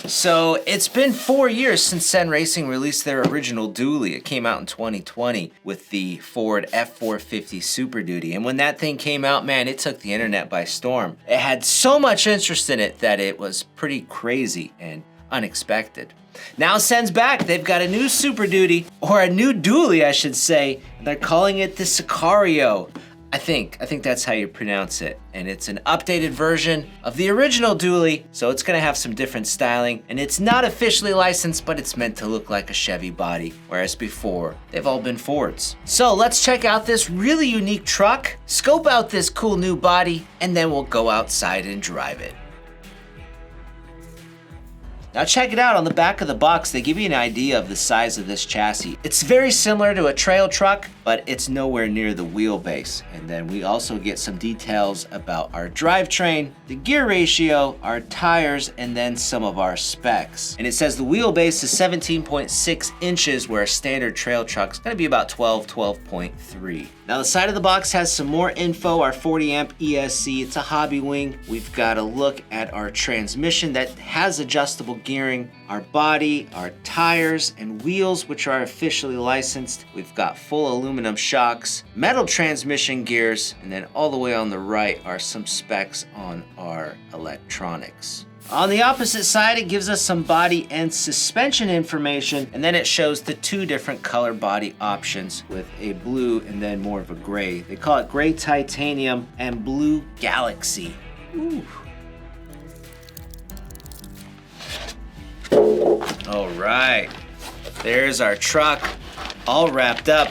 So it's been 4 years since CEN Racing released their original dually. It came out in 2020 with the Ford F450 Super Duty. And when that thing came out, man, it took the internet by storm. It had so much interest in it that it was pretty crazy and unexpected. Now CEN's back. They've got a new Super Duty, or a new dually, I should say. They're calling it the Sicario. I think that's how you pronounce it. And it's an updated version of the original dually, so it's gonna have some different styling. And it's not officially licensed, but it's meant to look like a Chevy body, whereas before, they've all been Fords. So let's check out this really unique truck, scope out this cool new body, and then we'll go outside and drive it. Now check it out, on the back of the box, they give you an idea of the size of this chassis. It's very similar to a trail truck, but it's nowhere near the wheelbase. And then we also get some details about our drivetrain, the gear ratio, our tires, and then some of our specs. And it says the wheelbase is 17.6 inches, where a standard trail truck's gonna be about 12.3. Now the side of the box has some more info, our 40 amp ESC, it's a hobby wing. We've got a look at our transmission that has adjustable gearing, our body, our tires and wheels, which are officially licensed. We've got full aluminum shocks, metal transmission gears, and then all the way on the right are some specs on our electronics. On the opposite side, it gives us some body and suspension information, and then it shows the two different color body options with a blue and then more of a gray. They call it gray titanium and blue galaxy. Ooh. All right, there's our truck all wrapped up.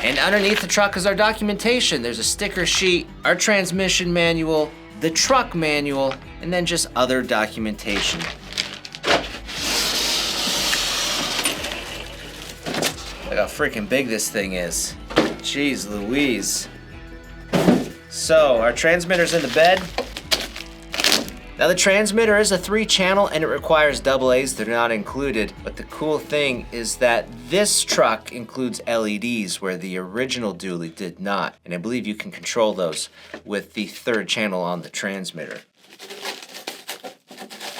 And underneath the truck is our documentation. There's a sticker sheet, our transmission manual, the truck manual, and then just other documentation. Look how freaking big this thing is. Jeez Louise. So our transmitter's in the bed. Now the transmitter is a 3-channel and it requires AA's. They're not included. But the cool thing is that this truck includes LEDs where the original dually did not. And I believe you can control those with the 3rd channel on the transmitter.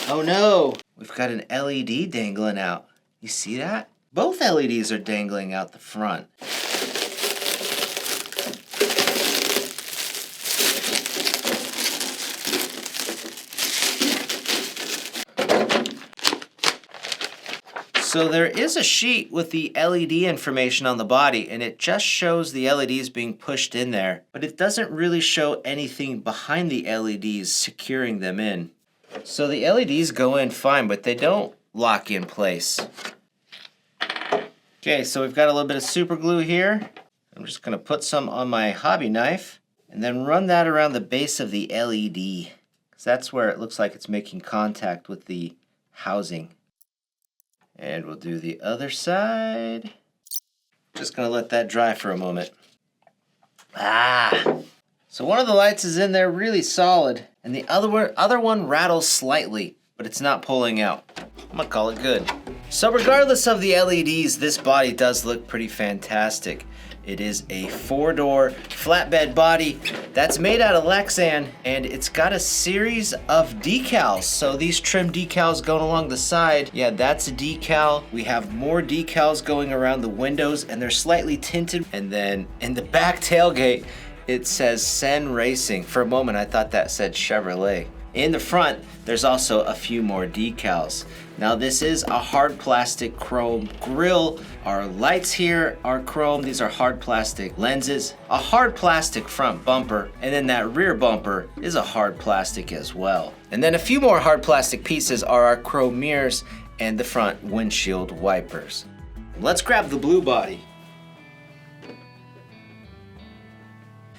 Oh no, we've got an LED dangling out. You see that? Both LEDs are dangling out the front. So there is a sheet with the LED information on the body, and it just shows the LEDs being pushed in there, but it doesn't really show anything behind the LEDs securing them in. So the LEDs go in fine, but they don't lock in place. Okay, so we've got a little bit of super glue here. I'm just gonna put some on my hobby knife and then run that around the base of the LED, because that's where it looks like it's making contact with the housing. And we'll do the other side. Just gonna let that dry for a moment. So one of the lights is in there really solid, and the other one rattles slightly, but it's not pulling out. I'm gonna call it good. So regardless of the LEDs, this body does look pretty fantastic. It is a 4-door flatbed body that's made out of Lexan, and it's got a series of decals. So these trim decals going along the side, yeah, that's a decal. We have more decals going around the windows, and they're slightly tinted. And then in the back tailgate, it says CEN Racing. For a moment, I thought that said Chevrolet. In the front, there's also a few more decals. Now this is a hard plastic chrome grille. Our lights here are chrome. These are hard plastic lenses. A hard plastic front bumper, and then that rear bumper is a hard plastic as well. And then a few more hard plastic pieces are our chrome mirrors and the front windshield wipers. Let's grab the blue body.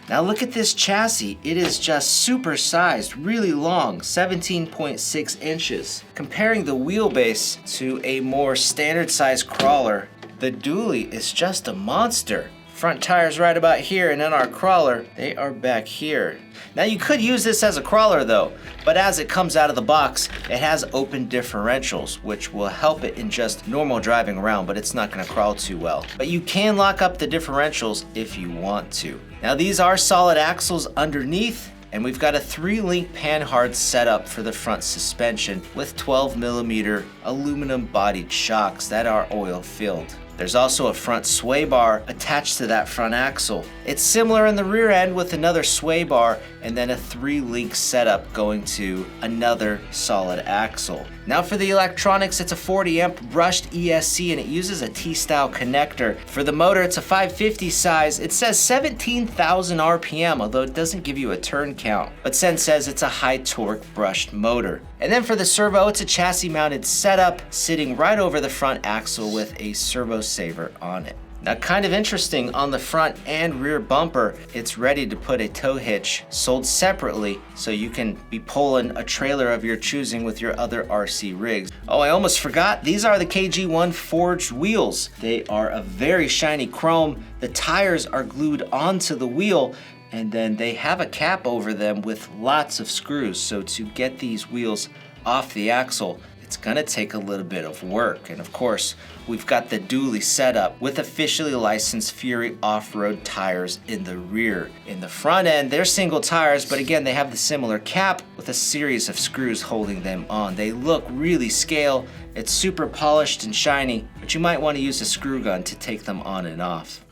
Now look at this chassis. It is just super sized, really long, 17.6 inches. Comparing the wheelbase to a more standard size crawler, the dually is just a monster. Front tires right about here, and then our crawler, they are back here. Now you could use this as a crawler though, but as it comes out of the box, it has open differentials, which will help it in just normal driving around, but it's not gonna crawl too well. But you can lock up the differentials if you want to. Now these are solid axles underneath, And we've got a 3-link panhard setup for the front suspension with 12mm aluminum bodied shocks that are oil filled. There's also a front sway bar attached to that front axle. It's similar in the rear end with another sway bar and then a 3-link setup going to another solid axle. Now for the electronics, it's a 40 amp brushed ESC and it uses a T-style connector. For the motor, it's a 550 size. It says 17,000 RPM, although it doesn't give you a turn count. But CEN says it's a high torque brushed motor. And then for the servo, it's a chassis mounted setup sitting right over the front axle with a servo saver on it. Now, kind of interesting, on the front and rear bumper, it's ready to put a tow hitch sold separately so you can be pulling a trailer of your choosing with your other RC rigs. Oh, I almost forgot, these are the KG1 forged wheels. They are a very shiny chrome. The tires are glued onto the wheel, and then they have a cap over them with lots of screws. So to get these wheels off the axle, it's gonna take a little bit of work. And of course, we've got the dually setup with officially licensed Fury off-road tires in the rear. In the front end, they're single tires, but again, they have the similar cap with a series of screws holding them on. They look really scale. It's super polished and shiny, but you might want to use a screw gun to take them on and off.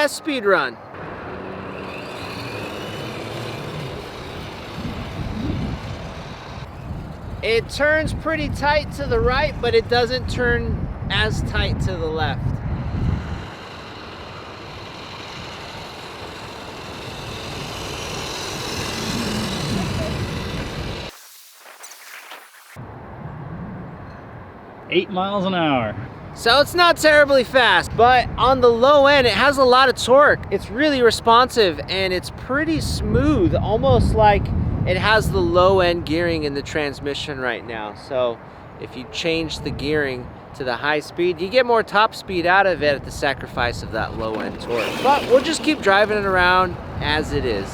Speed run. It turns pretty tight to the right, but it doesn't turn as tight to the left. $8 miles an hour. So it's not terribly fast, but on the low end, it has a lot of torque. It's really responsive and it's pretty smooth, almost like it has the low end gearing in the transmission right now. So if you change the gearing to the high speed, you get more top speed out of it at the sacrifice of that low end torque. But we'll just keep driving it around as it is.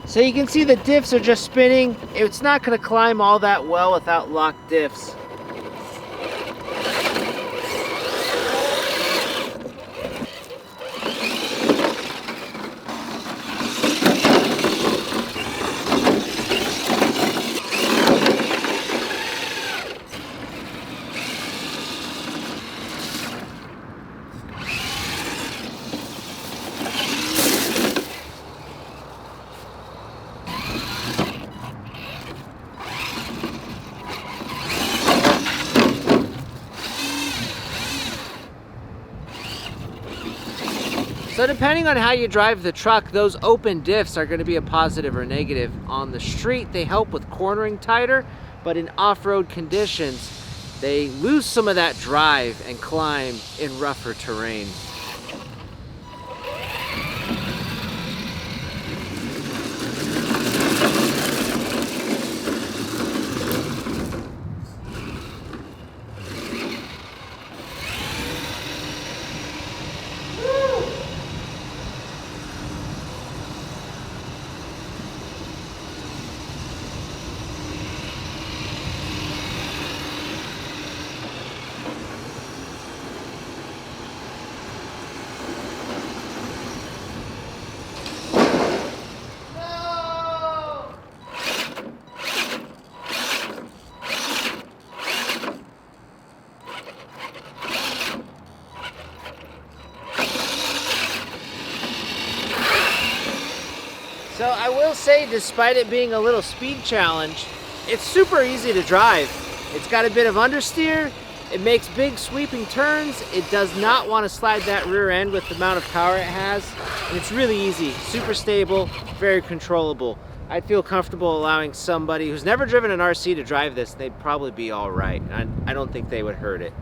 So you can see the diffs are just spinning. It's not going to climb all that well without locked diffs. So depending on how you drive the truck, those open diffs are going to be a positive or negative. On the street, they help with cornering tighter, but in off-road conditions, they lose some of that drive and climb in rougher terrain. So I will say, despite it being a little speed challenge, it's super easy to drive. It's got a bit of understeer, it makes big sweeping turns, it does not want to slide that rear end with the amount of power it has, and it's really easy, super stable, very controllable. I'd feel comfortable allowing somebody who's never driven an RC to drive this. They'd probably be all right. I don't think they would hurt it.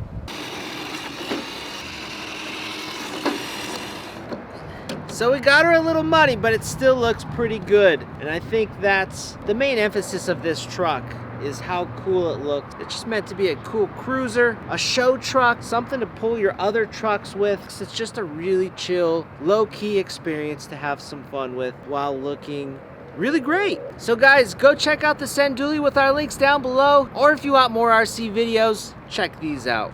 So we got her a little money, but it still looks pretty good. And I think that's the main emphasis of this truck, is how cool it looks. It's just meant to be a cool cruiser, a show truck, something to pull your other trucks with. It's just a really chill, low-key experience to have some fun with while looking really great. So guys, go check out the CEN Dually with our links down below, or if you want more RC videos, check these out.